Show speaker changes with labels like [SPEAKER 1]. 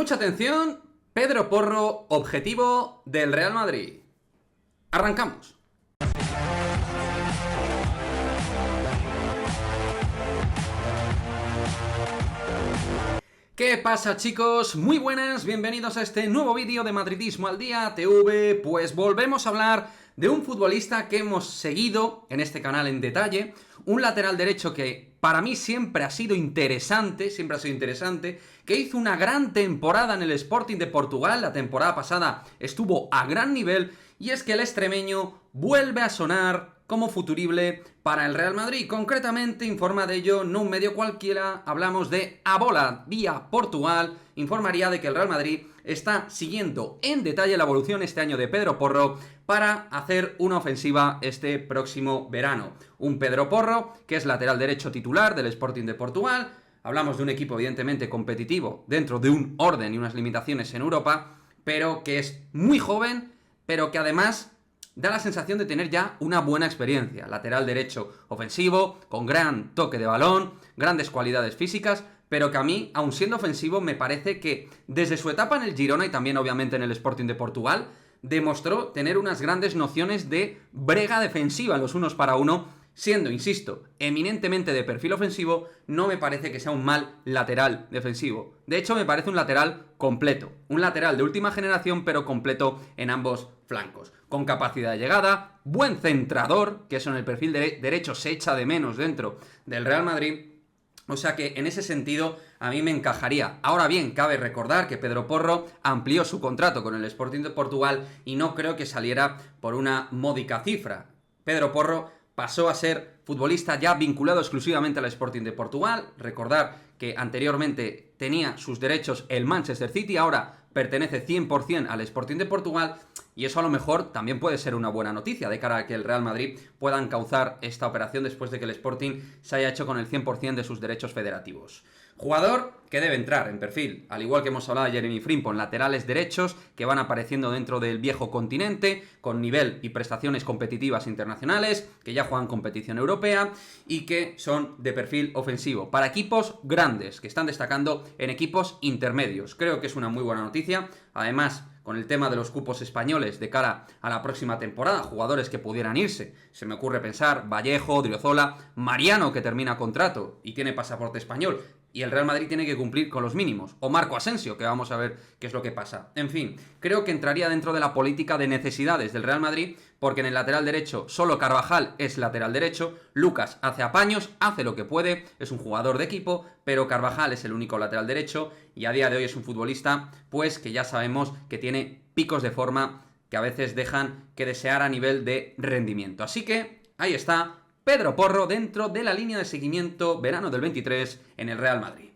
[SPEAKER 1] Mucha atención, Pedro Porro, objetivo del Real Madrid. Arrancamos. ¿Qué pasa, chicos? Muy buenas, bienvenidos a este nuevo vídeo de Madridismo al Día TV. Pues volvemos a hablar de un futbolista que hemos seguido en este canal en detalle, un lateral derecho que para mí siempre ha sido interesante, que hizo una gran temporada en el Sporting de Portugal. La temporada pasada estuvo a gran nivel, y es que el extremeño vuelve a sonar como futurible para el Real Madrid. Concretamente informa de ello no un medio cualquiera, hablamos de A Bola vía Portugal, informaría de que el Real Madrid está siguiendo en detalle la evolución este año de Pedro Porro para hacer una ofensiva este próximo verano. Un Pedro Porro que es lateral derecho titular del Sporting de Portugal. Hablamos de un equipo evidentemente competitivo dentro de un orden y unas limitaciones en Europa, pero que es muy joven, pero que además da la sensación de tener ya una buena experiencia. Lateral derecho ofensivo, con gran toque de balón, grandes cualidades físicas, pero que a mí, aun siendo ofensivo, me parece que desde su etapa en el Girona y también obviamente en el Sporting de Portugal, demostró tener unas grandes nociones de brega defensiva en los unos para uno, siendo, insisto, eminentemente de perfil ofensivo. No me parece que sea un mal lateral defensivo. De hecho, me parece un lateral completo. Un lateral de última generación, pero completo en ambos flancos. Con capacidad de llegada, buen centrador, que eso en el perfil derecho se echa de menos dentro del Real Madrid. O sea que en ese sentido a mí me encajaría. Ahora bien, cabe recordar que Pedro Porro amplió su contrato con el Sporting de Portugal y no creo que saliera por una módica cifra. Pedro Porro pasó a ser futbolista ya vinculado exclusivamente al Sporting de Portugal. Recordar que anteriormente tenía sus derechos el Manchester City, ahora pertenece 100% al Sporting de Portugal, y eso a lo mejor también puede ser una buena noticia de cara a que el Real Madrid pueda encauzar esta operación después de que el Sporting se haya hecho con el 100% de sus derechos federativos. Jugador que debe entrar en perfil, al igual que hemos hablado de Jeremy Frimpong, laterales derechos que van apareciendo dentro del viejo continente, con nivel y prestaciones competitivas internacionales, que ya juegan competición europea y que son de perfil ofensivo, para equipos grandes, que están destacando en equipos intermedios. Creo que es una muy buena noticia. Además, con el tema de los cupos españoles de cara a la próxima temporada, jugadores que pudieran irse, se me ocurre pensar Vallejo, Odriozola, Mariano, que termina contrato y tiene pasaporte español, y el Real Madrid tiene que cumplir con los mínimos, o Marco Asensio, que vamos a ver qué es lo que pasa. En fin, creo que entraría dentro de la política de necesidades del Real Madrid, porque en el lateral derecho solo Carvajal es lateral derecho, Lucas hace apaños, hace lo que puede, es un jugador de equipo, pero Carvajal es el único lateral derecho, y a día de hoy es un futbolista pues que ya sabemos que tiene picos de forma que a veces dejan que desear a nivel de rendimiento. Así que ahí está Pedro Porro dentro de la línea de seguimiento verano del 23 en el Real Madrid.